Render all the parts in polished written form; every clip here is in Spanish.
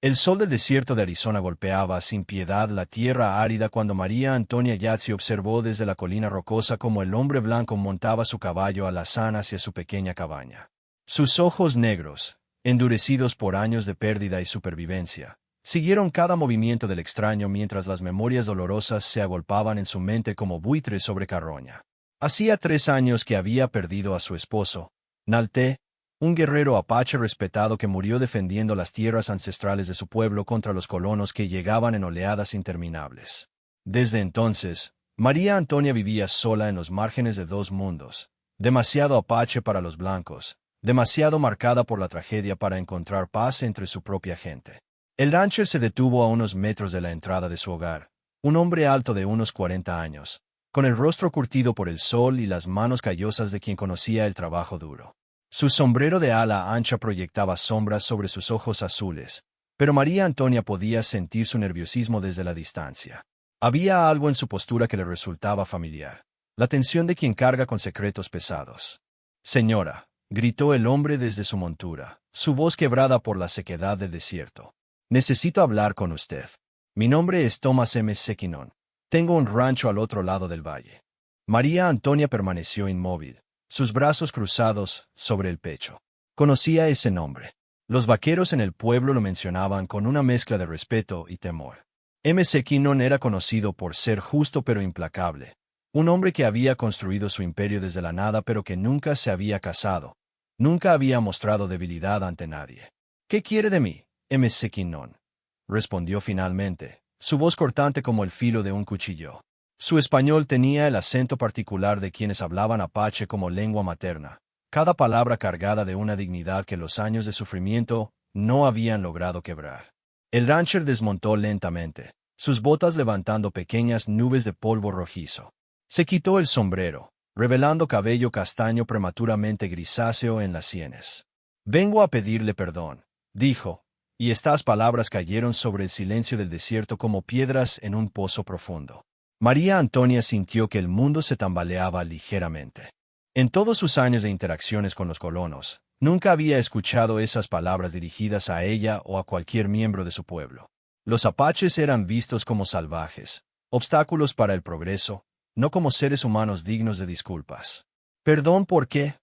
El sol del desierto de Arizona golpeaba sin piedad la tierra árida cuando María Antonia Yazzi observó desde la colina rocosa cómo el hombre blanco montaba su caballo alazán hacia su pequeña cabaña. Sus ojos negros, endurecidos por años de pérdida y supervivencia, siguieron cada movimiento del extraño mientras las memorias dolorosas se agolpaban en su mente como buitres sobre carroña. Hacía 3 años que había perdido a su esposo, Nalte, un guerrero apache respetado que murió defendiendo las tierras ancestrales de su pueblo contra los colonos que llegaban en oleadas interminables. Desde entonces, María Antonia vivía sola en los márgenes de 2 mundos, demasiado apache para los blancos, demasiado marcada por la tragedia para encontrar paz entre su propia gente. El rancher se detuvo a unos metros de la entrada de su hogar, un hombre alto de unos 40 años, con el rostro curtido por el sol y las manos callosas de quien conocía el trabajo duro. Su sombrero de ala ancha proyectaba sombras sobre sus ojos azules, pero María Antonia podía sentir su nerviosismo desde la distancia. Había algo en su postura que le resultaba familiar, la tensión de quien carga con secretos pesados. «Señora», gritó el hombre desde su montura, su voz quebrada por la sequedad del desierto. «Necesito hablar con usted. Mi nombre es Thomas M. Sekinon. Tengo un rancho al otro lado del valle». María Antonia permaneció inmóvil, sus brazos cruzados sobre el pecho. Conocía ese nombre. Los vaqueros en el pueblo lo mencionaban con una mezcla de respeto y temor. M. Sekinon era conocido por ser justo pero implacable, un hombre que había construido su imperio desde la nada pero que nunca se había casado, nunca había mostrado debilidad ante nadie. «¿Qué quiere de mí, M. Sekinon?», respondió finalmente, su voz cortante como el filo de un cuchillo. Su español tenía el acento particular de quienes hablaban apache como lengua materna, cada palabra cargada de una dignidad que los años de sufrimiento no habían logrado quebrar. El rancher desmontó lentamente, sus botas levantando pequeñas nubes de polvo rojizo. Se quitó el sombrero, revelando cabello castaño prematuramente grisáceo en las sienes. «Vengo a pedirle perdón», dijo, y estas palabras cayeron sobre el silencio del desierto como piedras en un pozo profundo. María Antonia sintió que el mundo se tambaleaba ligeramente. En todos sus años de interacciones con los colonos, nunca había escuchado esas palabras dirigidas a ella o a cualquier miembro de su pueblo. Los apaches eran vistos como salvajes, obstáculos para el progreso, no como seres humanos dignos de disculpas. «¿Perdón por qué?»,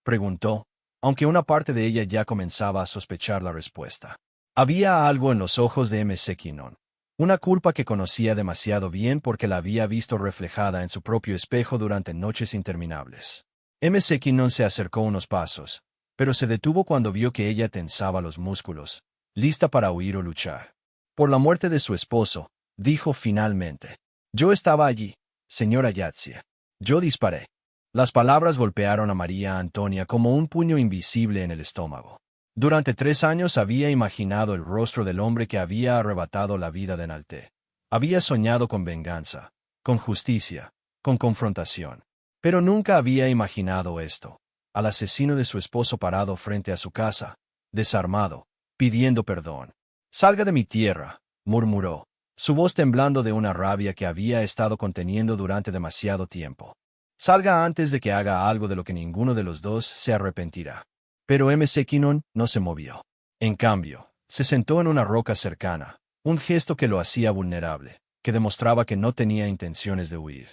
preguntó, aunque una parte de ella ya comenzaba a sospechar la respuesta. Había algo en los ojos de M. Sekinon. Una culpa que conocía demasiado bien porque la había visto reflejada en su propio espejo durante noches interminables. M. Sekinon se acercó unos pasos, pero se detuvo cuando vio que ella tensaba los músculos, lista para huir o luchar. «Por la muerte de su esposo», dijo finalmente. «Yo estaba allí, señora Yazzi. Yo disparé». Las palabras golpearon a María Antonia como un puño invisible en el estómago. Durante 3 años había imaginado el rostro del hombre que había arrebatado la vida de Nalte. Había soñado con venganza, con justicia, con confrontación. Pero nunca había imaginado esto, al asesino de su esposo parado frente a su casa, desarmado, pidiendo perdón. «Salga de mi tierra», murmuró, su voz temblando de una rabia que había estado conteniendo durante demasiado tiempo. «Salga antes de que haga algo de lo que ninguno de los dos se arrepentirá». Pero M. Sekinon no se movió. En cambio, se sentó en una roca cercana, un gesto que lo hacía vulnerable, que demostraba que no tenía intenciones de huir.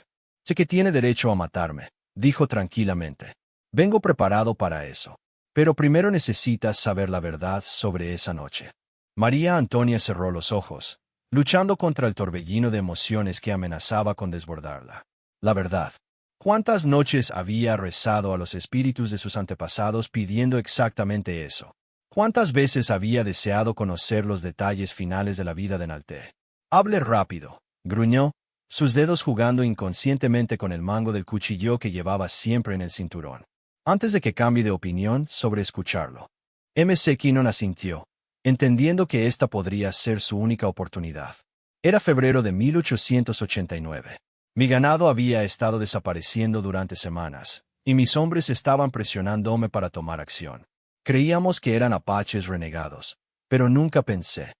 «Sé que tiene derecho a matarme», dijo tranquilamente. «Vengo preparado para eso. Pero primero necesitas saber la verdad sobre esa noche». María Antonia cerró los ojos, luchando contra el torbellino de emociones que amenazaba con desbordarla. La verdad. ¿Cuántas noches había rezado a los espíritus de sus antepasados pidiendo exactamente eso? ¿Cuántas veces había deseado conocer los detalles finales de la vida de Nalte? «Hable rápido», gruñó, sus dedos jugando inconscientemente con el mango del cuchillo que llevaba siempre en el cinturón. «Antes de que cambie de opinión sobre escucharlo». M. Sekinon asintió, entendiendo que esta podría ser su única oportunidad. Era febrero de 1889. Mi ganado había estado desapareciendo durante semanas, y mis hombres estaban presionándome para tomar acción. Creíamos que eran apaches renegados, pero nunca pensé.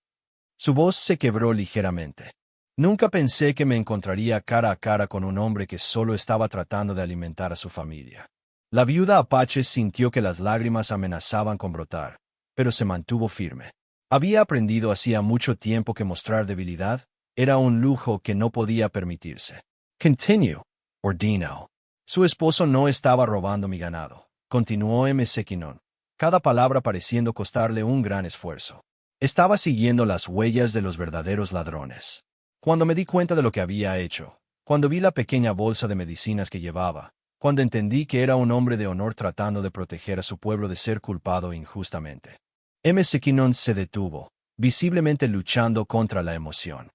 Su voz se quebró ligeramente. Nunca pensé que me encontraría cara a cara con un hombre que solo estaba tratando de alimentar a su familia. La viuda apache sintió que las lágrimas amenazaban con brotar, pero se mantuvo firme. Había aprendido hacía mucho tiempo que mostrar debilidad era un lujo que no podía permitirse. Continue, ordinó. Su esposo no estaba robando mi ganado, continuó Sekinon, cada palabra pareciendo costarle un gran esfuerzo. Estaba siguiendo las huellas de los verdaderos ladrones. Cuando me di cuenta de lo que había hecho, cuando vi la pequeña bolsa de medicinas que llevaba, cuando entendí que era un hombre de honor tratando de proteger a su pueblo de ser culpado injustamente. Sekinon se detuvo, visiblemente luchando contra la emoción.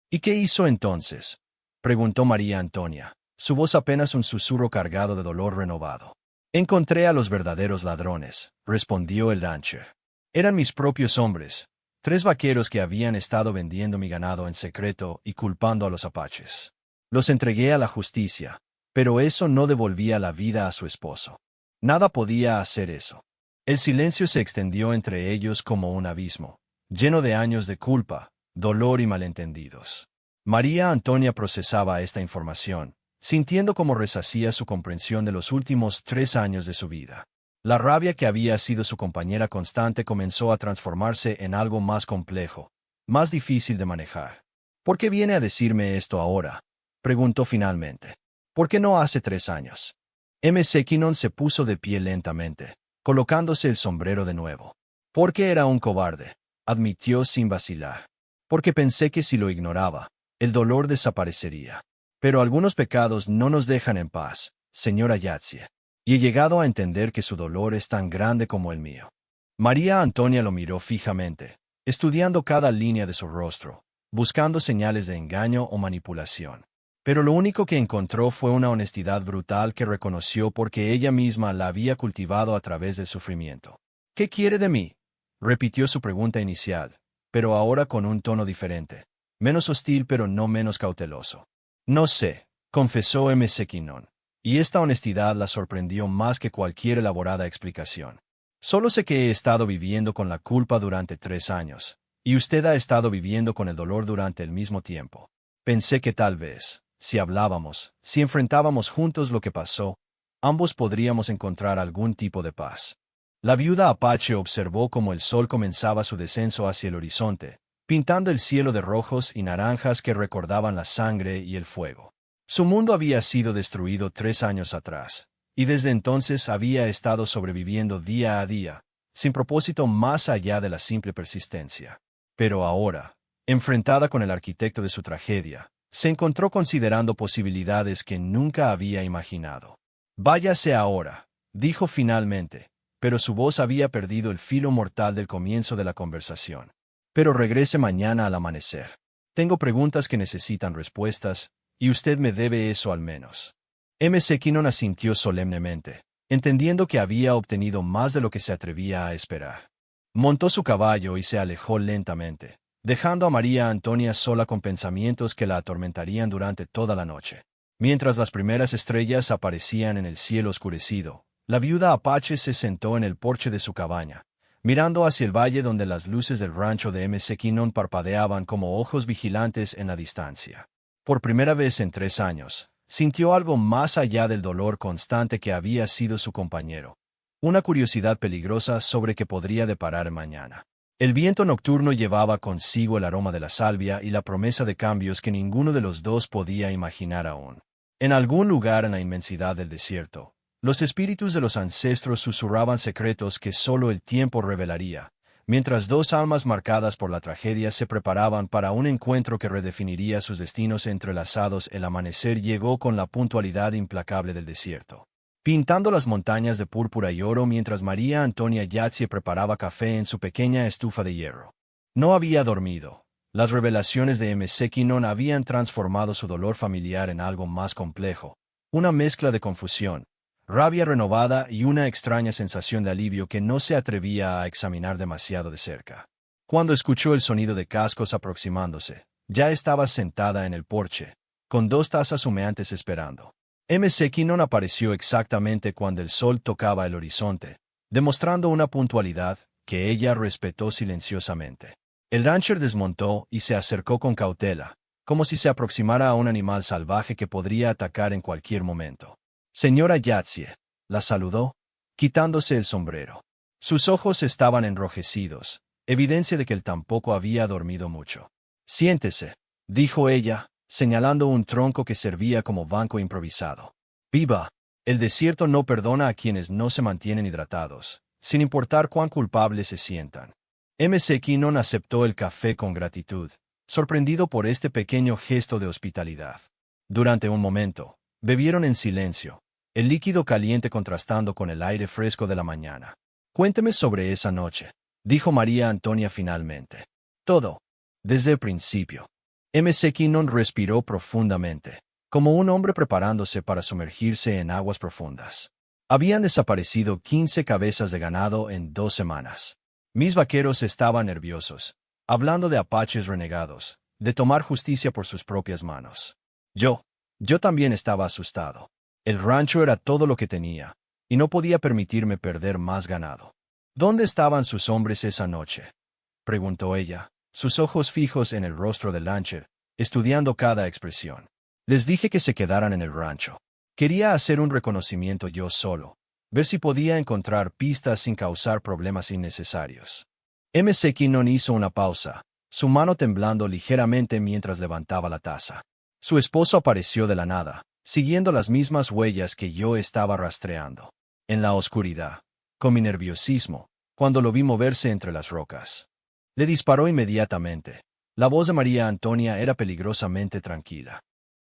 ¿Y qué hizo entonces?, preguntó María Antonia, su voz apenas un susurro cargado de dolor renovado. Encontré a los verdaderos ladrones, respondió el rancher. Eran mis propios hombres, 3 vaqueros que habían estado vendiendo mi ganado en secreto y culpando a los apaches. Los entregué a la justicia, pero eso no devolvía la vida a su esposo. Nada podía hacer eso. El silencio se extendió entre ellos como un abismo, lleno de años de culpa, dolor y malentendidos. María Antonia procesaba esta información, sintiendo cómo reshacía su comprensión de los últimos 3 años de su vida. La rabia que había sido su compañera constante comenzó a transformarse en algo más complejo, más difícil de manejar. ¿Por qué viene a decirme esto ahora?, preguntó finalmente. ¿Por qué no hace 3 años? Sekinon se puso de pie lentamente, colocándose el sombrero de nuevo. Porque era un cobarde, admitió sin vacilar. Porque pensé que si lo ignoraba, el dolor desaparecería. Pero algunos pecados no nos dejan en paz, señora Yatsie. Y he llegado a entender que su dolor es tan grande como el mío. María Antonia lo miró fijamente, estudiando cada línea de su rostro, buscando señales de engaño o manipulación. Pero lo único que encontró fue una honestidad brutal que reconoció porque ella misma la había cultivado a través del sufrimiento. ¿Qué quiere de mí?, repitió su pregunta inicial, pero ahora con un tono diferente, menos hostil pero no menos cauteloso. No sé, confesó Sekinon, y esta honestidad la sorprendió más que cualquier elaborada explicación. Solo sé que he estado viviendo con la culpa durante 3 años, y usted ha estado viviendo con el dolor durante el mismo tiempo. Pensé que tal vez, si hablábamos, si enfrentábamos juntos lo que pasó, ambos podríamos encontrar algún tipo de paz. La viuda apache observó cómo el sol comenzaba su descenso hacia el horizonte, pintando el cielo de rojos y naranjas que recordaban la sangre y el fuego. Su mundo había sido destruido 3 años atrás, y desde entonces había estado sobreviviendo día a día, sin propósito más allá de la simple persistencia. Pero ahora, enfrentada con el arquitecto de su tragedia, se encontró considerando posibilidades que nunca había imaginado. «Váyase ahora», dijo finalmente, pero su voz había perdido el filo mortal del comienzo de la conversación. «Pero regrese mañana al amanecer. Tengo preguntas que necesitan respuestas, y usted me debe eso al menos». Sekinon asintió solemnemente, entendiendo que había obtenido más de lo que se atrevía a esperar. Montó su caballo y se alejó lentamente, dejando a María Antonia sola con pensamientos que la atormentarían durante toda la noche. Mientras las primeras estrellas aparecían en el cielo oscurecido, la viuda apache se sentó en el porche de su cabaña, mirando hacia el valle donde las luces del rancho de Sekinon parpadeaban como ojos vigilantes en la distancia. Por primera vez en 3 años, sintió algo más allá del dolor constante que había sido su compañero, una curiosidad peligrosa sobre qué podría deparar mañana. El viento nocturno llevaba consigo el aroma de la salvia y la promesa de cambios que ninguno de los dos podía imaginar aún. En algún lugar en la inmensidad del desierto, los espíritus de los ancestros susurraban secretos que solo el tiempo revelaría, mientras 2 almas marcadas por la tragedia se preparaban para un encuentro que redefiniría sus destinos entrelazados. El amanecer llegó con la puntualidad implacable del desierto, pintando las montañas de púrpura y oro mientras María Antonia Yatsie preparaba café en su pequeña estufa de hierro. No había dormido. Las revelaciones de Sekinon habían transformado su dolor familiar en algo más complejo, una mezcla de confusión, rabia renovada y una extraña sensación de alivio que no se atrevía a examinar demasiado de cerca. Cuando escuchó el sonido de cascos aproximándose, ya estaba sentada en el porche, con 2 tazas humeantes esperando. Sekinon apareció exactamente cuando el sol tocaba el horizonte, demostrando una puntualidad que ella respetó silenciosamente. El rancher desmontó y se acercó con cautela, como si se aproximara a un animal salvaje que podría atacar en cualquier momento. «Señora Yatsie», la saludó, quitándose el sombrero. Sus ojos estaban enrojecidos, evidencia de que él tampoco había dormido mucho. Siéntese, dijo ella, señalando un tronco que servía como banco improvisado. Viva. El desierto no perdona a quienes no se mantienen hidratados, sin importar cuán culpables se sientan. McKinnon aceptó el café con gratitud, sorprendido por este pequeño gesto de hospitalidad. Durante un momento, bebieron en silencio, el líquido caliente contrastando con el aire fresco de la mañana. Cuénteme sobre esa noche, dijo María Antonia finalmente. Todo. Desde el principio. McKinnon respiró profundamente, como un hombre preparándose para sumergirse en aguas profundas. Habían desaparecido 15 cabezas de ganado en 2 semanas. Mis vaqueros estaban nerviosos, hablando de apaches renegados, de tomar justicia por sus propias manos. Yo también estaba asustado. El rancho era todo lo que tenía, y no podía permitirme perder más ganado. ¿Dónde estaban sus hombres esa noche?, preguntó ella, sus ojos fijos en el rostro de Lancher, estudiando cada expresión. Les dije que se quedaran en el rancho. Quería hacer un reconocimiento yo solo, ver si podía encontrar pistas sin causar problemas innecesarios. McKinnon hizo una pausa, su mano temblando ligeramente mientras levantaba la taza. Su esposo apareció de la nada, siguiendo las mismas huellas que yo estaba rastreando. En la oscuridad, con mi nerviosismo, cuando lo vi moverse entre las rocas. Le disparó inmediatamente. La voz de María Antonia era peligrosamente tranquila.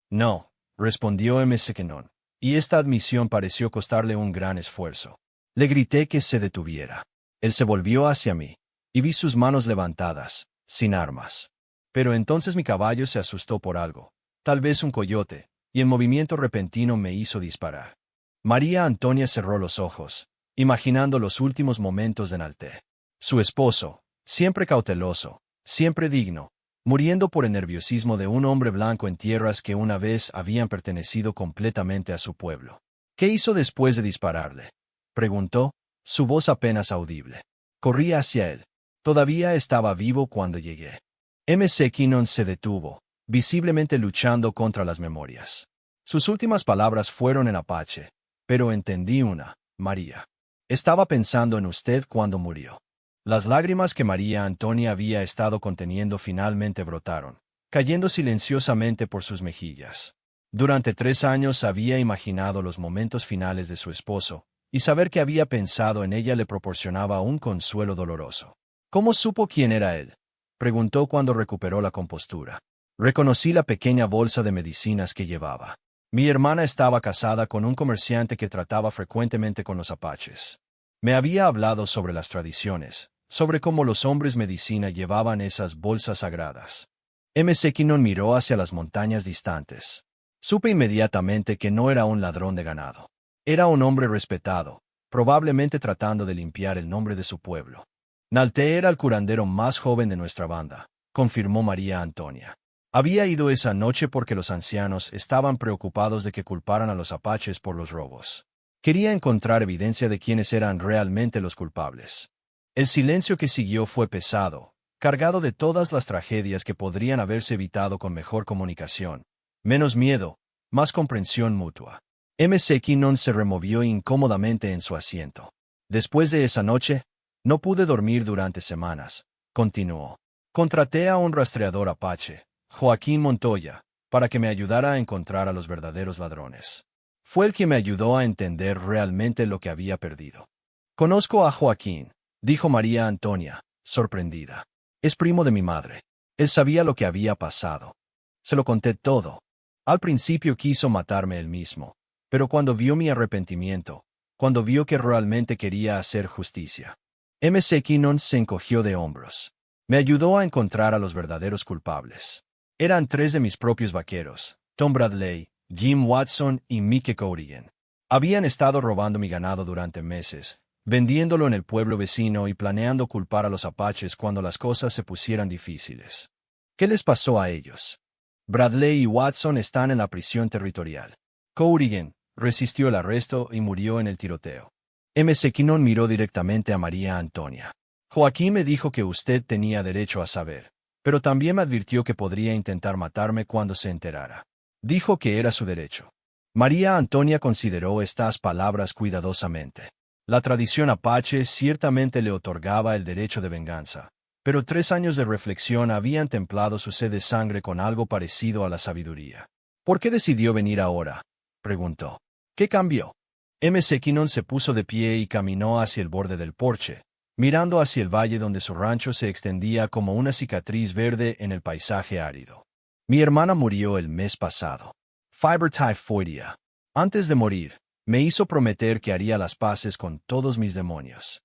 No, respondió McKinnon, y esta admisión pareció costarle un gran esfuerzo. Le grité que se detuviera. Él se volvió hacia mí, y vi sus manos levantadas, sin armas. Pero entonces mi caballo se asustó por algo, tal vez un coyote, y el movimiento repentino me hizo disparar. María Antonia cerró los ojos, imaginando los últimos momentos de Nalte. Su esposo, siempre cauteloso, siempre digno, muriendo por el nerviosismo de un hombre blanco en tierras que una vez habían pertenecido completamente a su pueblo. ¿Qué hizo después de dispararle?, preguntó, su voz apenas audible. Corrí hacia él. Todavía estaba vivo cuando llegué. McKinnon se detuvo, visiblemente luchando contra las memorias. Sus últimas palabras fueron en apache, pero entendí una, María. Estaba pensando en usted cuando murió. Las lágrimas que María Antonia había estado conteniendo finalmente brotaron, cayendo silenciosamente por sus mejillas. Durante 3 años había imaginado los momentos finales de su esposo, y saber que había pensado en ella le proporcionaba un consuelo doloroso. ¿Cómo supo quién era él?, preguntó cuando recuperó la compostura. Reconocí la pequeña bolsa de medicinas que llevaba. Mi hermana estaba casada con un comerciante que trataba frecuentemente con los apaches. Me había hablado sobre las tradiciones, sobre cómo los hombres medicina llevaban esas bolsas sagradas. McKinnon miró hacia las montañas distantes. Supe inmediatamente que no era un ladrón de ganado. Era un hombre respetado, probablemente tratando de limpiar el nombre de su pueblo. Nalte era el curandero más joven de nuestra banda, confirmó María Antonia. Había ido esa noche porque los ancianos estaban preocupados de que culparan a los apaches por los robos. Quería encontrar evidencia de quiénes eran realmente los culpables. El silencio que siguió fue pesado, cargado de todas las tragedias que podrían haberse evitado con mejor comunicación, menos miedo, más comprensión mutua. McKinnon se removió incómodamente en su asiento. Después de esa noche, no pude dormir durante semanas, continuó. Contraté a un rastreador apache, Joaquín Montoya, para que me ayudara a encontrar a los verdaderos ladrones. Fue el que me ayudó a entender realmente lo que había perdido. Conozco a Joaquín, dijo María Antonia, sorprendida. Es primo de mi madre. Él sabía lo que había pasado. Se lo conté todo. Al principio quiso matarme él mismo, pero cuando vio mi arrepentimiento, cuando vio que realmente quería hacer justicia, McKinnon se encogió de hombros. Me ayudó a encontrar a los verdaderos culpables. Eran 3 de mis propios vaqueros, Tom Bradley, Jim Watson y Mike Courigan. Habían estado robando mi ganado durante meses, vendiéndolo en el pueblo vecino y planeando culpar a los apaches cuando las cosas se pusieran difíciles. ¿Qué les pasó a ellos? Bradley y Watson están en la prisión territorial. Courigan resistió el arresto y murió en el tiroteo. McKinnon miró directamente a María Antonia. Joaquín me dijo que usted tenía derecho a saber, pero también me advirtió que podría intentar matarme cuando se enterara. Dijo que era su derecho. María Antonia consideró estas palabras cuidadosamente. La tradición apache ciertamente le otorgaba el derecho de venganza, Pero 3 años de reflexión habían templado su sed de sangre con algo parecido a la sabiduría. ¿Por qué decidió venir ahora?, preguntó. ¿Qué cambió? Sekinon se puso de pie y caminó hacia el borde del porche, mirando hacia el valle donde su rancho se extendía como una cicatriz verde en el paisaje árido. Mi hermana murió el mes pasado. Fiber typhoidea. Antes de morir, me hizo prometer que haría las paces con todos mis demonios.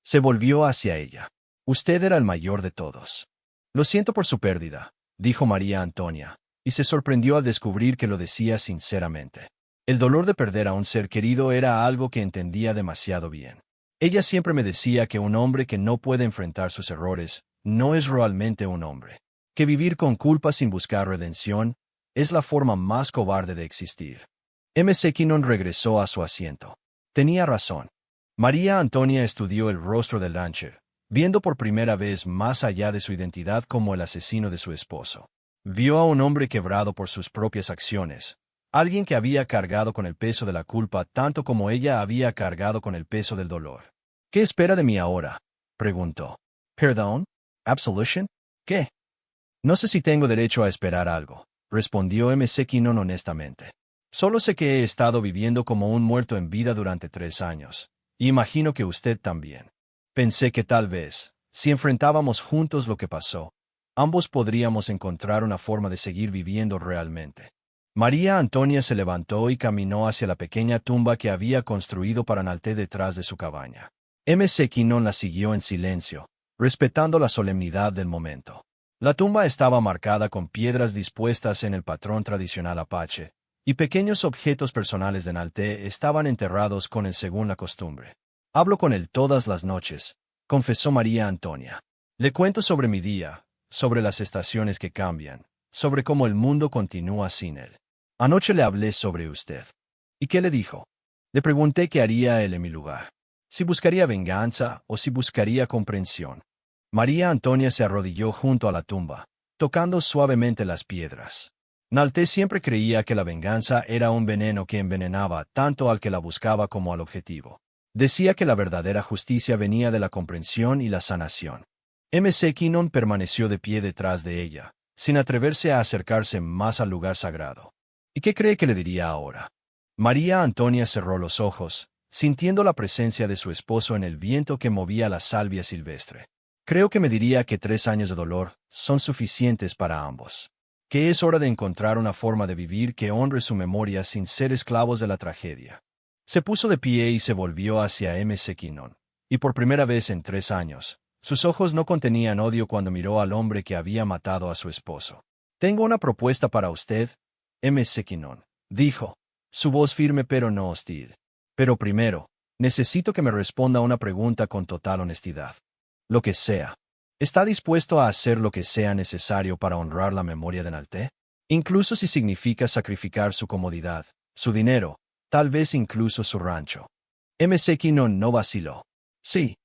Se volvió hacia ella. Usted era el mayor de todos. Lo siento por su pérdida, dijo María Antonia, y se sorprendió al descubrir que lo decía sinceramente. El dolor de perder a un ser querido era algo que entendía demasiado bien. Ella siempre me decía que un hombre que no puede enfrentar sus errores no es realmente un hombre. Que vivir con culpa sin buscar redención es la forma más cobarde de existir. Sekinon regresó a su asiento. Tenía razón. María Antonia estudió el rostro del rancher, viendo por primera vez más allá de su identidad como el asesino de su esposo. Vio a un hombre quebrado por sus propias acciones, alguien que había cargado con el peso de la culpa tanto como ella había cargado con el peso del dolor. ¿Qué espera de mí ahora?, preguntó. ¿Perdón? ¿Absolution? ¿Qué? No sé si tengo derecho a esperar algo, respondió Sekinon honestamente. Solo sé que he estado viviendo como un muerto en vida durante 3 años, y imagino que usted también. Pensé que tal vez, si enfrentábamos juntos lo que pasó, ambos podríamos encontrar una forma de seguir viviendo realmente. María Antonia se levantó y caminó hacia la pequeña tumba que había construido para Nalte detrás de su cabaña. Sekinon la siguió en silencio, respetando la solemnidad del momento. La tumba estaba marcada con piedras dispuestas en el patrón tradicional apache, y pequeños objetos personales de Nalte estaban enterrados con él según la costumbre. Hablo con él todas las noches, confesó María Antonia. Le cuento sobre mi día, sobre las estaciones que cambian, sobre cómo el mundo continúa sin él. Anoche le hablé sobre usted. ¿Y qué le dijo? Le pregunté qué haría él en mi lugar. Si buscaría venganza o si buscaría comprensión. María Antonia se arrodilló junto a la tumba, tocando suavemente las piedras. Nalte siempre creía que la venganza era un veneno que envenenaba tanto al que la buscaba como al objetivo. Decía que la verdadera justicia venía de la comprensión y la sanación. Sekinon permaneció de pie detrás de ella, sin atreverse a acercarse más al lugar sagrado. ¿Y qué cree que le diría ahora? María Antonia cerró los ojos, sintiendo la presencia de su esposo en el viento que movía la salvia silvestre. Creo que me diría que 3 años de dolor son suficientes para ambos. Que es hora de encontrar una forma de vivir que honre su memoria sin ser esclavos de la tragedia. Se puso de pie y se volvió hacia Sekinon, y por primera vez en 3 años, sus ojos no contenían odio cuando miró al hombre que había matado a su esposo. Tengo una propuesta para usted, Sekinon, dijo, su voz firme pero no hostil. Pero primero, necesito que me responda una pregunta con total honestidad. Lo que sea. ¿Está dispuesto a hacer lo que sea necesario para honrar la memoria de Nalte? Incluso si significa sacrificar su comodidad, su dinero, tal vez incluso su rancho. Sekinon no vaciló. Sí.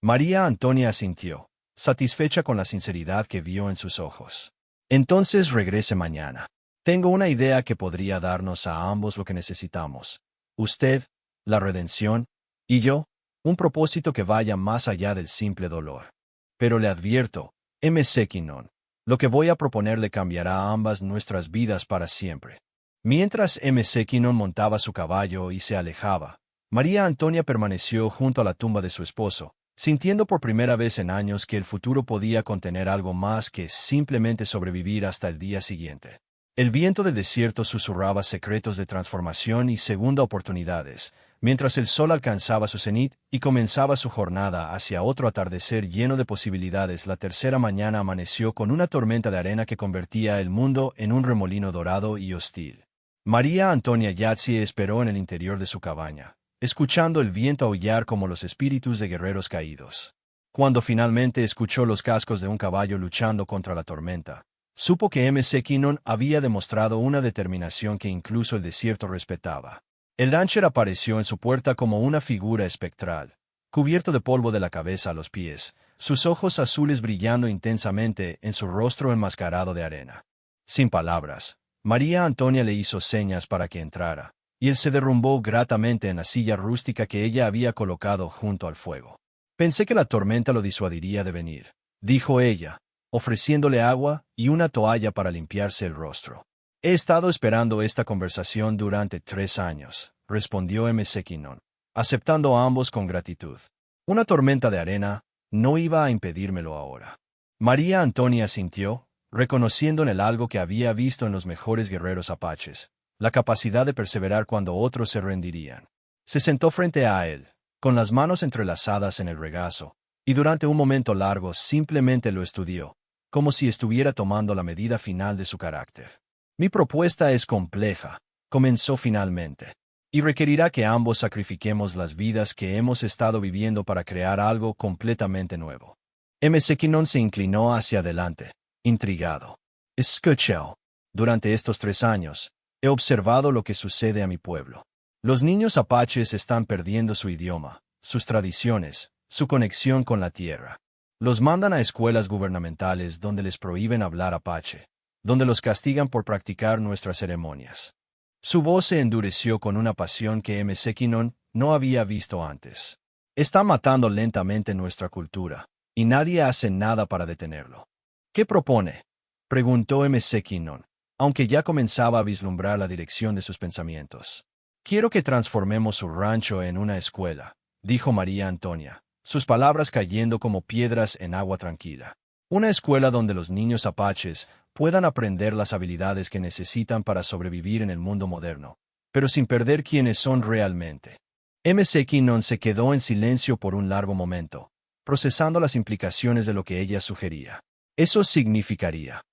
María Antonia asintió, satisfecha con la sinceridad que vio en sus ojos. Entonces regrese mañana. Tengo una idea que podría darnos a ambos lo que necesitamos. Usted, la redención, y yo, un propósito que vaya más allá del simple dolor. Pero le advierto, Sekinon, lo que voy a proponerle cambiará a ambas nuestras vidas para siempre. Mientras Sekinon montaba su caballo y se alejaba, María Antonia permaneció junto a la tumba de su esposo, sintiendo por primera vez en años que el futuro podía contener algo más que simplemente sobrevivir hasta el día siguiente. El viento del desierto susurraba secretos de transformación y segunda oportunidades, mientras el sol alcanzaba su cenit y comenzaba su jornada hacia otro atardecer lleno de posibilidades. La tercera mañana amaneció con una tormenta de arena que convertía el mundo en un remolino dorado y hostil. María Antonia Yatsi esperó en el interior de su cabaña, escuchando el viento aullar como los espíritus de guerreros caídos. Cuando finalmente escuchó los cascos de un caballo luchando contra la tormenta, supo que Sekinon había demostrado una determinación que incluso el desierto respetaba. El rancher apareció en su puerta como una figura espectral, cubierto de polvo de la cabeza a los pies, sus ojos azules brillando intensamente en su rostro enmascarado de arena. Sin palabras, María Antonia le hizo señas para que entrara, y él se derrumbó gratamente en la silla rústica que ella había colocado junto al fuego. Pensé que la tormenta lo disuadiría de venir, dijo ella, ofreciéndole agua y una toalla para limpiarse el rostro. He estado esperando esta conversación durante 3 años, respondió McKinnon, aceptando a ambos con gratitud. Una tormenta de arena no iba a impedírmelo ahora. María Antonia sintió, reconociendo en él algo que había visto en los mejores guerreros apaches, la capacidad de perseverar cuando otros se rendirían. Se sentó frente a él, con las manos entrelazadas en el regazo, y durante un momento largo simplemente lo estudió, como si estuviera tomando la medida final de su carácter. Mi propuesta es compleja, comenzó finalmente, y requerirá que ambos sacrifiquemos las vidas que hemos estado viviendo para crear algo completamente nuevo. McKinnon se inclinó hacia adelante, intrigado. Escuchó. Durante estos 3 años, he observado lo que sucede a mi pueblo. Los niños apaches están perdiendo su idioma, sus tradiciones, su conexión con la tierra. Los mandan a escuelas gubernamentales donde les prohíben hablar apache, donde los castigan por practicar nuestras ceremonias. Su voz se endureció con una pasión que McKinnon no había visto antes. Está matando lentamente nuestra cultura, y nadie hace nada para detenerlo. ¿Qué propone?, preguntó McKinnon, aunque ya comenzaba a vislumbrar la dirección de sus pensamientos. Quiero que transformemos su rancho en una escuela, dijo María Antonia, sus palabras cayendo como piedras en agua tranquila. Una escuela donde los niños apaches puedan aprender las habilidades que necesitan para sobrevivir en el mundo moderno, pero sin perder quiénes son realmente. McKinnon se quedó en silencio por un largo momento, procesando las implicaciones de lo que ella sugería. Eso significaría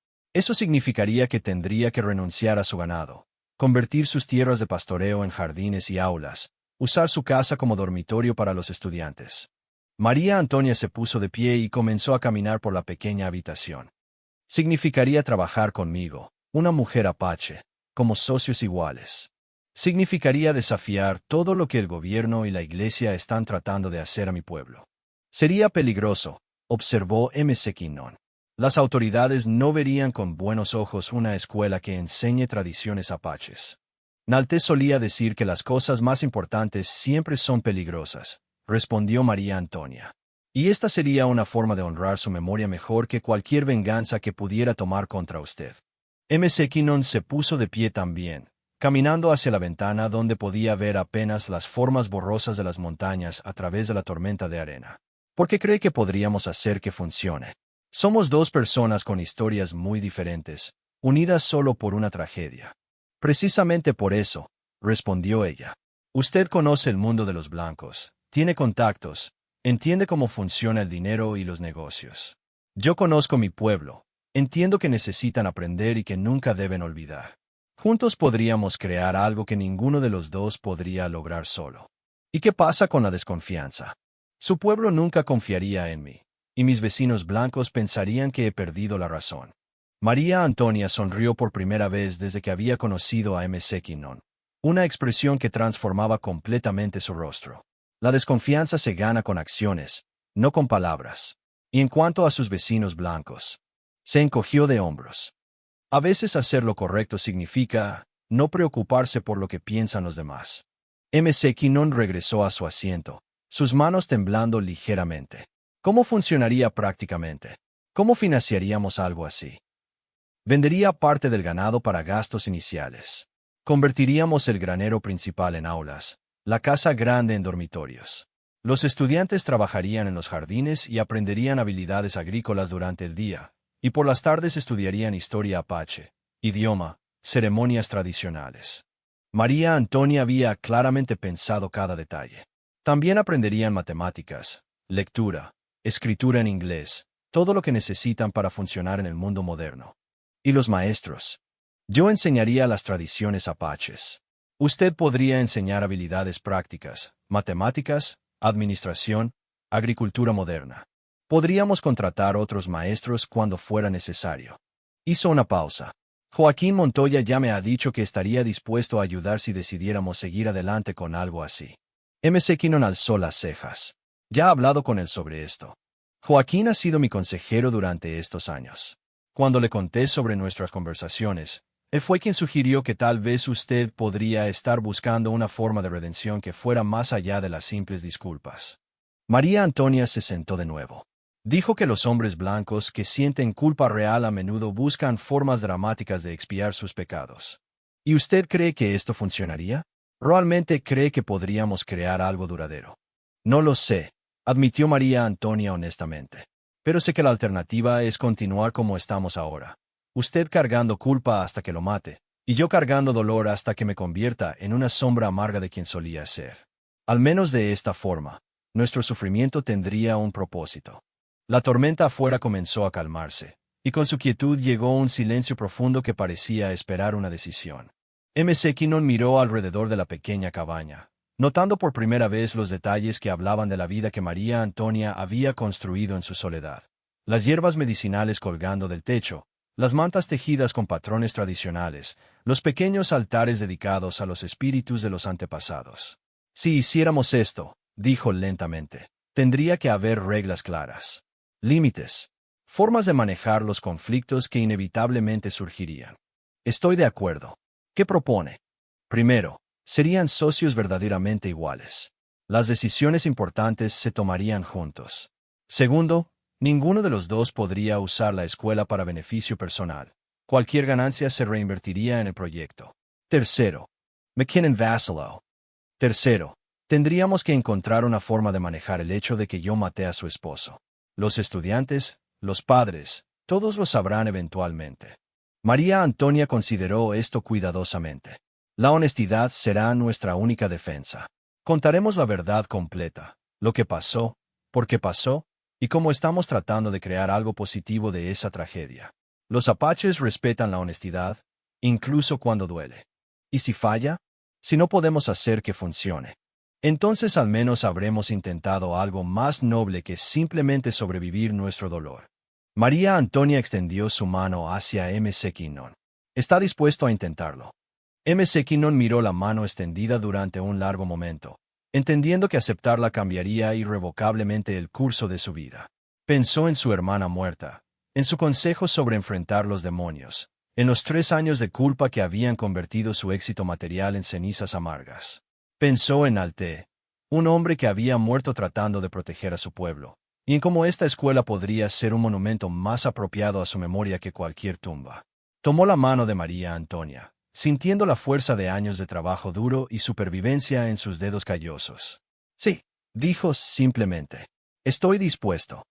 que tendría que renunciar a su ganado, convertir sus tierras de pastoreo en jardines y aulas, usar su casa como dormitorio para los estudiantes. María Antonia se puso de pie y comenzó a caminar por la pequeña habitación. Significaría trabajar conmigo, una mujer apache, como socios iguales. Significaría desafiar todo lo que el gobierno y la iglesia están tratando de hacer a mi pueblo. Sería peligroso, observó McKinnon. Las autoridades no verían con buenos ojos una escuela que enseñe tradiciones apaches. Nalte solía decir que las cosas más importantes siempre son peligrosas, respondió María Antonia. Y esta sería una forma de honrar su memoria mejor que cualquier venganza que pudiera tomar contra usted. McKinnon se puso de pie también, caminando hacia la ventana donde podía ver apenas las formas borrosas de las montañas a través de la tormenta de arena. ¿Por qué cree que podríamos hacer que funcione? Somos 2 personas con historias muy diferentes, unidas solo por una tragedia. Precisamente por eso, respondió ella. Usted conoce el mundo de los blancos, tiene contactos, entiende cómo funciona el dinero y los negocios. Yo conozco mi pueblo, entiendo que necesitan aprender y que nunca deben olvidar. Juntos podríamos crear algo que ninguno de los dos podría lograr solo. ¿Y qué pasa con la desconfianza? Su pueblo nunca confiaría en mí, y mis vecinos blancos pensarían que he perdido la razón. María Antonia sonrió por primera vez desde que había conocido a McKinnon, una expresión que transformaba completamente su rostro. La desconfianza se gana con acciones, no con palabras. Y en cuanto a sus vecinos blancos, se encogió de hombros. A veces hacer lo correcto significa no preocuparse por lo que piensan los demás. McKinnon regresó a su asiento, sus manos temblando ligeramente. ¿Cómo funcionaría prácticamente? ¿Cómo financiaríamos algo así? Vendería parte del ganado para gastos iniciales. Convertiríamos el granero principal en aulas, la casa grande en dormitorios. Los estudiantes trabajarían en los jardines y aprenderían habilidades agrícolas durante el día, y por las tardes estudiarían historia apache, idioma, ceremonias tradicionales. María Antonia había claramente pensado cada detalle. También aprenderían matemáticas, lectura, escritura en inglés, todo lo que necesitan para funcionar en el mundo moderno. ¿Y los maestros? Yo enseñaría las tradiciones apaches. Usted podría enseñar habilidades prácticas, matemáticas, administración, agricultura moderna. Podríamos contratar otros maestros cuando fuera necesario. Hizo una pausa. Joaquín Montoya ya me ha dicho que estaría dispuesto a ayudar si decidiéramos seguir adelante con algo así. McKinnon alzó las cejas. Ya he hablado con él sobre esto. Joaquín ha sido mi consejero durante estos años. Cuando le conté sobre nuestras conversaciones, él fue quien sugirió que tal vez usted podría estar buscando una forma de redención que fuera más allá de las simples disculpas. María Antonia se sentó de nuevo. Dijo que los hombres blancos que sienten culpa real a menudo buscan formas dramáticas de expiar sus pecados. ¿Y usted cree que esto funcionaría? ¿Realmente cree que podríamos crear algo duradero? No lo sé, admitió María Antonia honestamente. Pero sé que la alternativa es continuar como estamos ahora. Usted cargando culpa hasta que lo mate, y yo cargando dolor hasta que me convierta en una sombra amarga de quien solía ser. Al menos de esta forma, nuestro sufrimiento tendría un propósito. La tormenta afuera comenzó a calmarse, y con su quietud llegó un silencio profundo que parecía esperar una decisión. Kinnon miró alrededor de la pequeña cabaña, notando por primera vez los detalles que hablaban de la vida que María Antonia había construido en su soledad. Las hierbas medicinales colgando del techo, las mantas tejidas con patrones tradicionales, los pequeños altares dedicados a los espíritus de los antepasados. Si hiciéramos esto, dijo lentamente, tendría que haber reglas claras. Límites. Formas de manejar los conflictos que inevitablemente surgirían. Estoy de acuerdo. ¿Qué propone? Primero, serían socios verdaderamente iguales. Las decisiones importantes se tomarían juntos. Segundo, ninguno de los dos podría usar la escuela para beneficio personal. Cualquier ganancia se reinvertiría en el proyecto. Tercero, McKinnon vaciló. Tercero, tendríamos que encontrar una forma de manejar el hecho de que yo maté a su esposo. Los estudiantes, los padres, todos lo sabrán eventualmente. María Antonia consideró esto cuidadosamente. La honestidad será nuestra única defensa. Contaremos la verdad completa, lo que pasó, por qué pasó, y cómo estamos tratando de crear algo positivo de esa tragedia. Los apaches respetan la honestidad, incluso cuando duele. ¿Y si falla? Si no podemos hacer que funcione, entonces al menos habremos intentado algo más noble que simplemente sobrevivir nuestro dolor. María Antonia extendió su mano hacia Kinnon. ¿Está dispuesto a intentarlo? Kinnon miró la mano extendida durante un largo momento, entendiendo que aceptarla cambiaría irrevocablemente el curso de su vida. Pensó en su hermana muerta, en su consejo sobre enfrentar los demonios, en los 3 años de culpa que habían convertido su éxito material en cenizas amargas. Pensó en Alte, un hombre que había muerto tratando de proteger a su pueblo, y en cómo esta escuela podría ser un monumento más apropiado a su memoria que cualquier tumba. Tomó la mano de María Antonia, sintiendo la fuerza de años de trabajo duro y supervivencia en sus dedos callosos. Sí, dijo simplemente. Estoy dispuesto.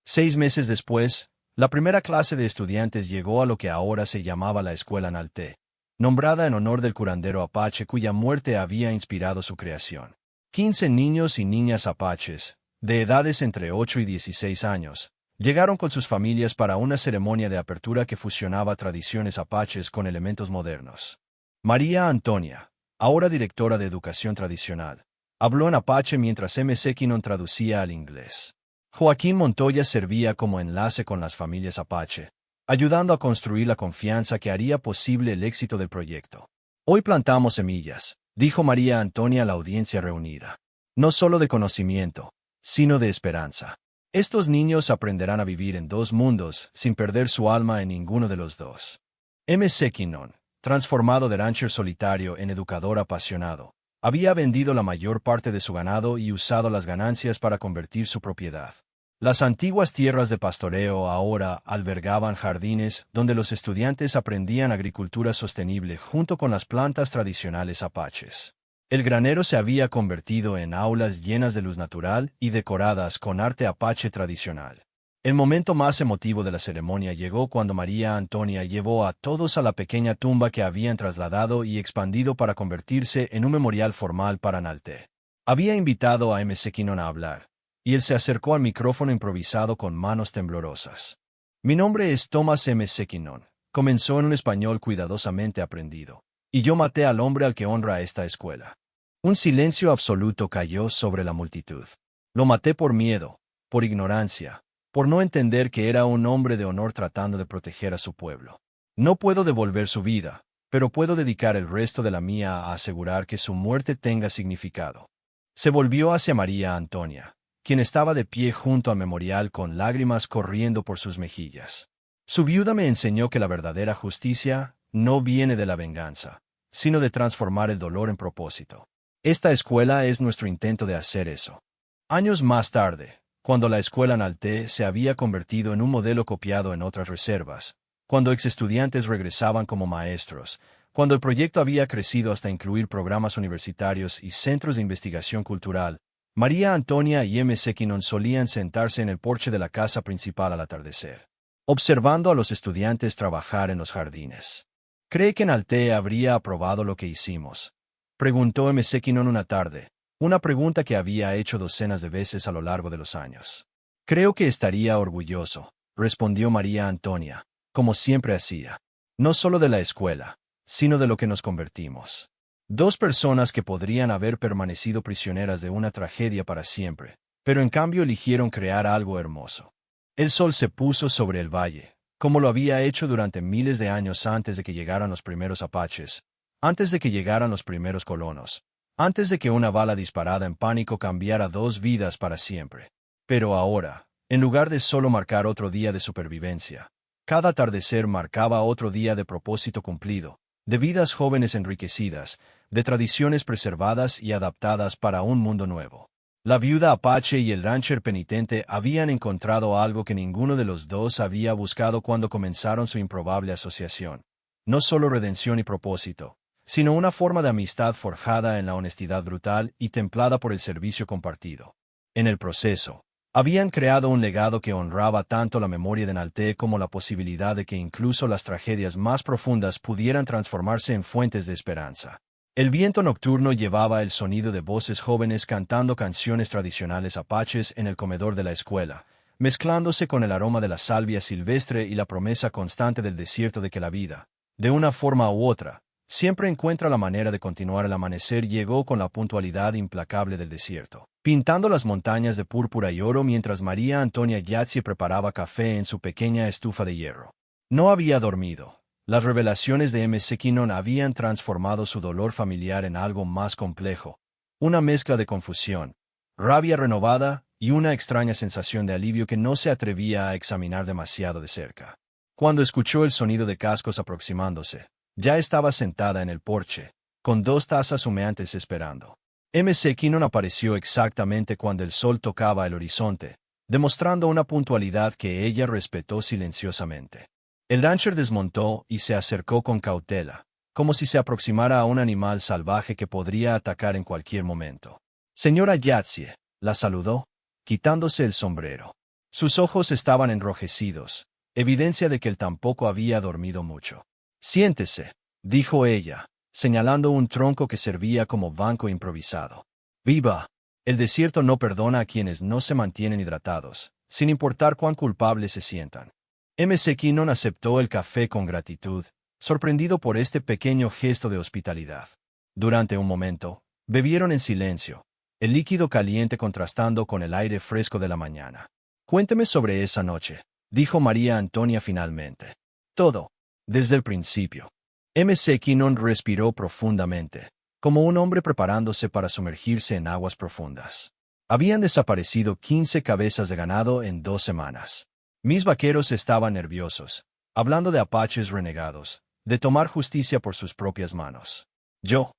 6 meses después, la primera clase de estudiantes llegó a lo que ahora se llamaba la Escuela Nalte, nombrada en honor del curandero apache cuya muerte había inspirado su creación. 15 niños y niñas apaches, de edades entre 8 y 16 años, llegaron con sus familias para una ceremonia de apertura que fusionaba tradiciones apaches con elementos modernos. María Antonia, ahora directora de educación tradicional, habló en apache mientras Kinnon traducía al inglés. Joaquín Montoya servía como enlace con las familias apache, ayudando a construir la confianza que haría posible el éxito del proyecto. Hoy plantamos semillas, dijo María Antonia a la audiencia reunida. No solo de conocimiento, sino de esperanza. Estos niños aprenderán a vivir en 2 mundos sin perder su alma en ninguno de los dos. Kinnon, transformado de rancher solitario en educador apasionado, había vendido la mayor parte de su ganado y usado las ganancias para convertir su propiedad. Las antiguas tierras de pastoreo ahora albergaban jardines donde los estudiantes aprendían agricultura sostenible junto con las plantas tradicionales apaches. El granero se había convertido en aulas llenas de luz natural y decoradas con arte apache tradicional. El momento más emotivo de la ceremonia llegó cuando María Antonia llevó a todos a la pequeña tumba que habían trasladado y expandido para convertirse en un memorial formal para Nalte. Había invitado a Kinnon a hablar, y él se acercó al micrófono improvisado con manos temblorosas. Mi nombre es Thomas Kinnon, comenzó en un español cuidadosamente aprendido, y yo maté al hombre al que honra esta escuela. Un silencio absoluto cayó sobre la multitud. Lo maté por miedo, por ignorancia, por no entender que era un hombre de honor tratando de proteger a su pueblo. No puedo devolver su vida, pero puedo dedicar el resto de la mía a asegurar que su muerte tenga significado. Se volvió hacia María Antonia, quien estaba de pie junto al memorial con lágrimas corriendo por sus mejillas. Su viuda me enseñó que la verdadera justicia no viene de la venganza, sino de transformar el dolor en propósito. Esta escuela es nuestro intento de hacer eso. Años más tarde, cuando la escuela en Alte se había convertido en un modelo copiado en otras reservas, cuando exestudiantes regresaban como maestros, cuando el proyecto había crecido hasta incluir programas universitarios y centros de investigación cultural, María Antonia y M. Sequinon solían sentarse en el porche de la casa principal al atardecer, observando a los estudiantes trabajar en los jardines. ¿Cree que en Alte habría aprobado lo que hicimos?, preguntó M. Sequinon una tarde, una pregunta que había hecho docenas de veces a lo largo de los años. Creo que estaría orgulloso, respondió María Antonia, como siempre hacía, no solo de la escuela, sino de lo que nos convertimos. Dos personas que podrían haber permanecido prisioneras de una tragedia para siempre, pero en cambio eligieron crear algo hermoso. El sol se puso sobre el valle, como lo había hecho durante miles de años antes de que llegaran los primeros apaches, antes de que llegaran los primeros colonos, antes de que una bala disparada en pánico cambiara dos vidas para siempre. Pero ahora, en lugar de solo marcar otro día de supervivencia, cada atardecer marcaba otro día de propósito cumplido, de vidas jóvenes enriquecidas, de tradiciones preservadas y adaptadas para un mundo nuevo. La viuda apache y el rancher penitente habían encontrado algo que ninguno de los dos había buscado cuando comenzaron su improbable asociación. No solo redención y propósito, sino una forma de amistad forjada en la honestidad brutal y templada por el servicio compartido. En el proceso, habían creado un legado que honraba tanto la memoria de Nalte como la posibilidad de que incluso las tragedias más profundas pudieran transformarse en fuentes de esperanza. El viento nocturno llevaba el sonido de voces jóvenes cantando canciones tradicionales apaches en el comedor de la escuela, mezclándose con el aroma de la salvia silvestre y la promesa constante del desierto de que la vida, de una forma u otra, siempre encuentra la manera de continuar. El amanecer llegó con la puntualidad implacable del desierto, pintando las montañas de púrpura y oro mientras María Antonia Yatzie preparaba café en su pequeña estufa de hierro. No había dormido. Las revelaciones de M. Sequinon habían transformado su dolor familiar en algo más complejo, una mezcla de confusión, rabia renovada y una extraña sensación de alivio que no se atrevía a examinar demasiado de cerca. Cuando escuchó el sonido de cascos aproximándose, ya estaba sentada en el porche, con dos tazas humeantes esperando. M. Sequinon apareció exactamente cuando el sol tocaba el horizonte, demostrando una puntualidad que ella respetó silenciosamente. El rancher desmontó y se acercó con cautela, como si se aproximara a un animal salvaje que podría atacar en cualquier momento. Señora Yatzie, la saludó, quitándose el sombrero. Sus ojos estaban enrojecidos, evidencia de que él tampoco había dormido mucho. Siéntese, dijo ella, señalando un tronco que servía como banco improvisado. Viva. El desierto no perdona a quienes no se mantienen hidratados, sin importar cuán culpables se sientan. M. Sequinon aceptó el café con gratitud, sorprendido por este pequeño gesto de hospitalidad. Durante un momento, bebieron en silencio, el líquido caliente contrastando con el aire fresco de la mañana. Cuénteme sobre esa noche, dijo María Antonia finalmente. Todo, desde el principio. M. Sequinon respiró profundamente, como un hombre preparándose para sumergirse en aguas profundas. Habían desaparecido 15 cabezas de ganado en 2 semanas. Mis vaqueros estaban nerviosos, hablando de apaches renegados, de tomar justicia por sus propias manos. Yo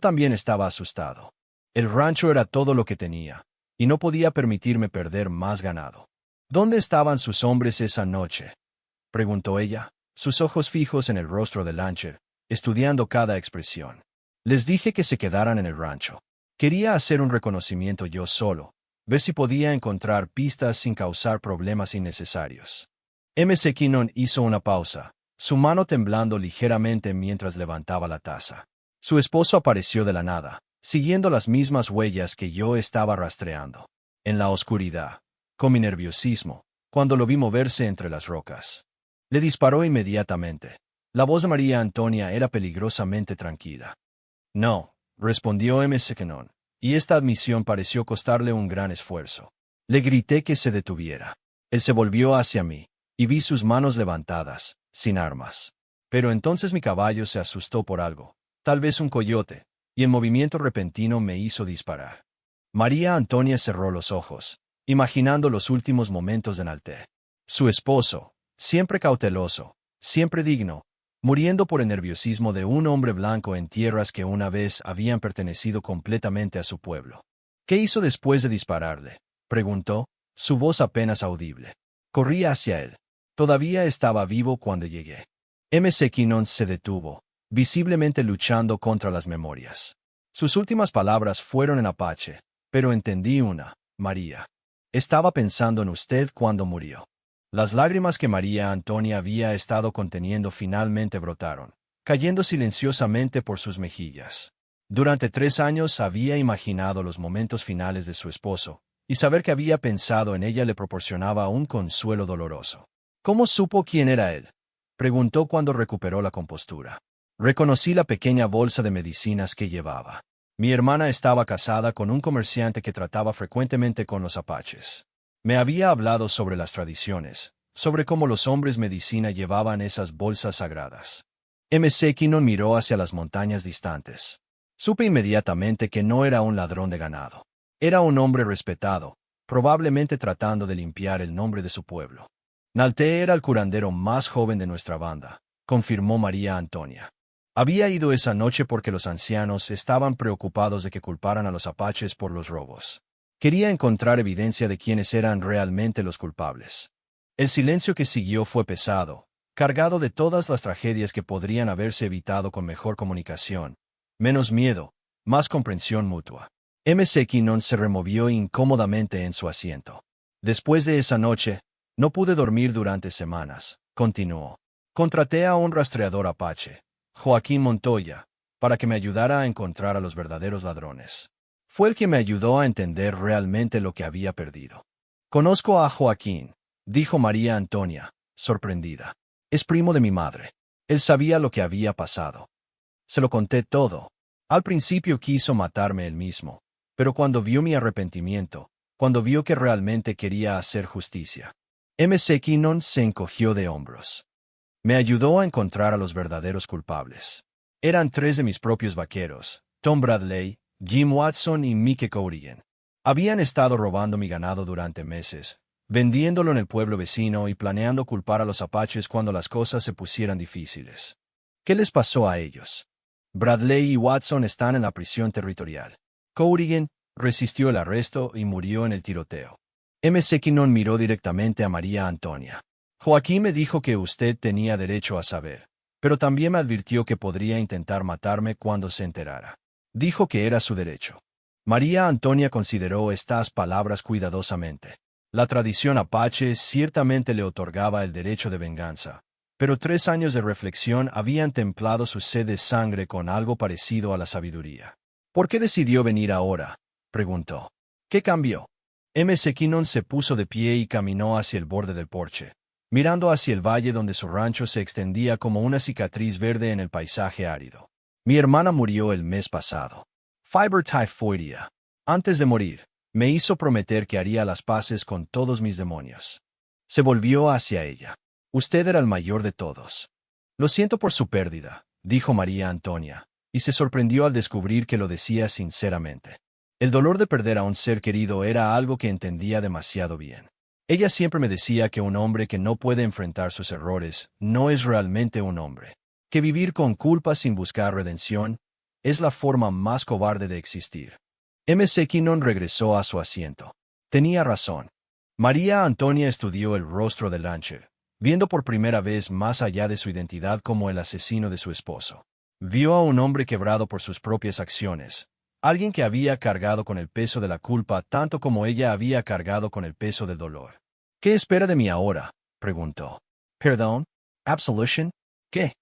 también estaba asustado. El rancho era todo lo que tenía, y no podía permitirme perder más ganado. ¿Dónde estaban sus hombres esa noche?, preguntó ella, sus ojos fijos en el rostro del rancher, estudiando cada expresión. Les dije que se quedaran en el rancho. Quería hacer un reconocimiento yo solo, ver si podía encontrar pistas sin causar problemas innecesarios. M. Sequinon hizo una pausa, su mano temblando ligeramente mientras levantaba la taza. Su esposo apareció de la nada, siguiendo las mismas huellas que yo estaba rastreando. En la oscuridad, con mi nerviosismo, cuando lo vi moverse entre las rocas. Le disparó inmediatamente. La voz de María Antonia era peligrosamente tranquila. No, respondió M. Sequinon, y esta admisión pareció costarle un gran esfuerzo. Le grité que se detuviera. Él se volvió hacia mí, y vi sus manos levantadas, sin armas. Pero entonces mi caballo se asustó por algo, tal vez un coyote, y el movimiento repentino me hizo disparar. María Antonia cerró los ojos, imaginando los últimos momentos de Nalte. Su esposo, siempre cauteloso, siempre digno, muriendo por el nerviosismo de un hombre blanco en tierras que una vez habían pertenecido completamente a su pueblo. ¿Qué hizo después de dispararle?, preguntó, su voz apenas audible. Corrí hacia él. Todavía estaba vivo cuando llegué. Kinnon se detuvo, visiblemente luchando contra las memorias. Sus últimas palabras fueron en apache, pero entendí una: María. Estaba pensando en usted cuando murió. Las lágrimas que María Antonia había estado conteniendo finalmente brotaron, cayendo silenciosamente por sus mejillas. Durante 3 años había imaginado los momentos finales de su esposo, y saber que había pensado en ella le proporcionaba un consuelo doloroso. ¿Cómo supo quién era él?, preguntó cuando recuperó la compostura. Reconocí la pequeña bolsa de medicinas que llevaba. Mi hermana estaba casada con un comerciante que trataba frecuentemente con los apaches. Me había hablado sobre las tradiciones, sobre cómo los hombres medicina llevaban esas bolsas sagradas. Kinnon miró hacia las montañas distantes. Supe inmediatamente que no era un ladrón de ganado. Era un hombre respetado, probablemente tratando de limpiar el nombre de su pueblo. Nalte era el curandero más joven de nuestra banda, confirmó María Antonia. Había ido esa noche porque los ancianos estaban preocupados de que culparan a los apaches por los robos. Quería encontrar evidencia de quiénes eran realmente los culpables. El silencio que siguió fue pesado, cargado de todas las tragedias que podrían haberse evitado con mejor comunicación, menos miedo, más comprensión mutua. Kinnon se removió incómodamente en su asiento. Después de esa noche, no pude dormir durante semanas, continuó. Contraté a un rastreador apache, Joaquín Montoya, para que me ayudara a encontrar a los verdaderos ladrones. Fue el que me ayudó a entender realmente lo que había perdido. Conozco a Joaquín, dijo María Antonia, sorprendida. Es primo de mi madre. Él sabía lo que había pasado. Se lo conté todo. Al principio quiso matarme él mismo, pero cuando vio mi arrepentimiento, cuando vio que realmente quería hacer justicia, Kinnon se encogió de hombros. Me ayudó a encontrar a los verdaderos culpables. Eran 3 de mis propios vaqueros, Tom Bradley, Jim Watson y Mike Courigan. Habían estado robando mi ganado durante meses, vendiéndolo en el pueblo vecino y planeando culpar a los apaches cuando las cosas se pusieran difíciles. ¿Qué les pasó a ellos? Bradley y Watson están en la prisión territorial. Courigan resistió el arresto y murió en el tiroteo. Kinnon miró directamente a María Antonia. Joaquín me dijo que usted tenía derecho a saber, pero también me advirtió que podría intentar matarme cuando se enterara. Dijo que era su derecho. María Antonia consideró estas palabras cuidadosamente. La tradición apache ciertamente le otorgaba el derecho de venganza, pero 3 años de reflexión habían templado su sed de sangre con algo parecido a la sabiduría. ¿Por qué decidió venir ahora?, preguntó. ¿Qué cambió? Kinnon se puso de pie y caminó hacia el borde del porche, mirando hacia el valle donde su rancho se extendía como una cicatriz verde en el paisaje árido. Mi hermana murió el mes pasado. Fiber typhoidea. Antes de morir, me hizo prometer que haría las paces con todos mis demonios. Se volvió hacia ella. Usted era el mayor de todos. Lo siento por su pérdida, dijo María Antonia, y se sorprendió al descubrir que lo decía sinceramente. El dolor de perder a un ser querido era algo que entendía demasiado bien. Ella siempre me decía que un hombre que no puede enfrentar sus errores no es realmente un hombre, que vivir con culpa sin buscar redención es la forma más cobarde de existir. Kinnon regresó a su asiento. Tenía razón. María Antonia estudió el rostro de Lancher, viendo por primera vez más allá de su identidad como el asesino de su esposo. Vio a un hombre quebrado por sus propias acciones, alguien que había cargado con el peso de la culpa tanto como ella había cargado con el peso del dolor. ¿Qué espera de mí ahora?, preguntó. ¿Perdón? ¿Absolution? ¿Qué?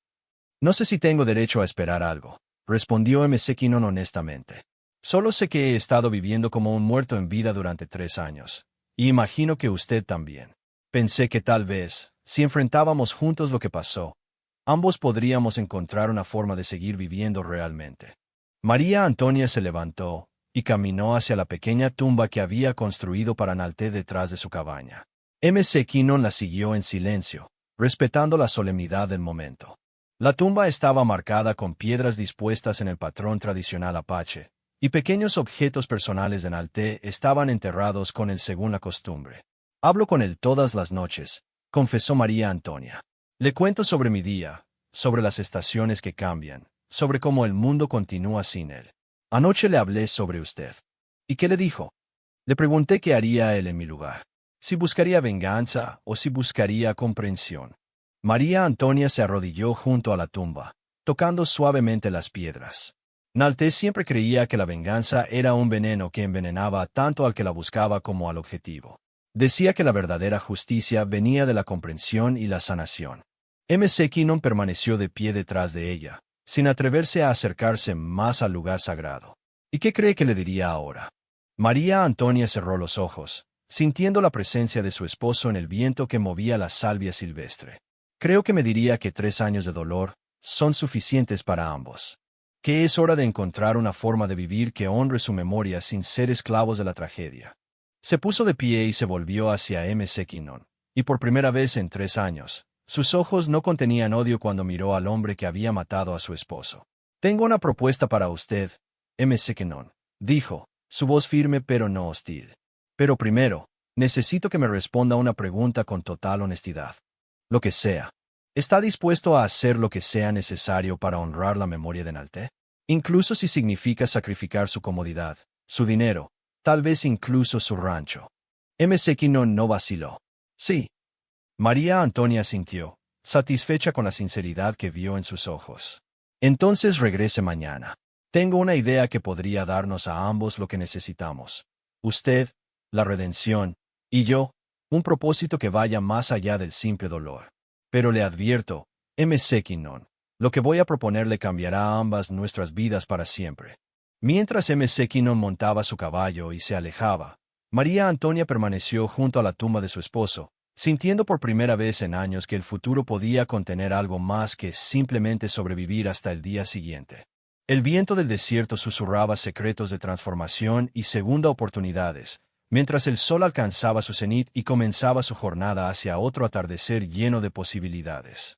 No sé si tengo derecho a esperar algo, respondió Kinnon honestamente. Solo sé que he estado viviendo como un muerto en vida durante 3 años, y imagino que usted también. Pensé que tal vez, si enfrentábamos juntos lo que pasó, ambos podríamos encontrar una forma de seguir viviendo realmente. María Antonia se levantó y caminó hacia la pequeña tumba que había construido para Nalte detrás de su cabaña. Kinnon la siguió en silencio, respetando la solemnidad del momento. La tumba estaba marcada con piedras dispuestas en el patrón tradicional apache, y pequeños objetos personales de Nalte estaban enterrados con él según la costumbre. Hablo con él todas las noches, confesó María Antonia. Le cuento sobre mi día, sobre las estaciones que cambian, sobre cómo el mundo continúa sin él. Anoche le hablé sobre usted. ¿Y qué le dijo? Le pregunté qué haría él en mi lugar. Si buscaría venganza o si buscaría comprensión. María Antonia se arrodilló junto a la tumba, tocando suavemente las piedras. Nalté siempre creía que la venganza era un veneno que envenenaba tanto al que la buscaba como al objetivo. Decía que la verdadera justicia venía de la comprensión y la sanación. Kinnon permaneció de pie detrás de ella, sin atreverse a acercarse más al lugar sagrado. ¿Y qué cree que le diría ahora? María Antonia cerró los ojos, sintiendo la presencia de su esposo en el viento que movía la salvia silvestre. Creo que me diría que 3 años de dolor son suficientes para ambos. Que es hora de encontrar una forma de vivir que honre su memoria sin ser esclavos de la tragedia. Se puso de pie y se volvió hacia Kinnon, y por primera vez en 3 años, sus ojos no contenían odio cuando miró al hombre que había matado a su esposo. Tengo una propuesta para usted, Kinnon, dijo, su voz firme pero no hostil. Pero primero, necesito que me responda una pregunta con total honestidad. Lo que sea. ¿Está dispuesto a hacer lo que sea necesario para honrar la memoria de Nalté? Incluso si significa sacrificar su comodidad, su dinero, tal vez incluso su rancho. Kinnon no vaciló. Sí. María Antonia asintió, satisfecha con la sinceridad que vio en sus ojos. Entonces regrese mañana. Tengo una idea que podría darnos a ambos lo que necesitamos. Usted, la redención, y yo, un propósito que vaya más allá del simple dolor. Pero le advierto, Kinnon, lo que voy a proponerle cambiará a ambas nuestras vidas para siempre. Mientras Kinnon montaba su caballo y se alejaba, María Antonia permaneció junto a la tumba de su esposo, sintiendo por primera vez en años que el futuro podía contener algo más que simplemente sobrevivir hasta el día siguiente. El viento del desierto susurraba secretos de transformación y segunda oportunidades, mientras el sol alcanzaba su cenit y comenzaba su jornada hacia otro atardecer lleno de posibilidades.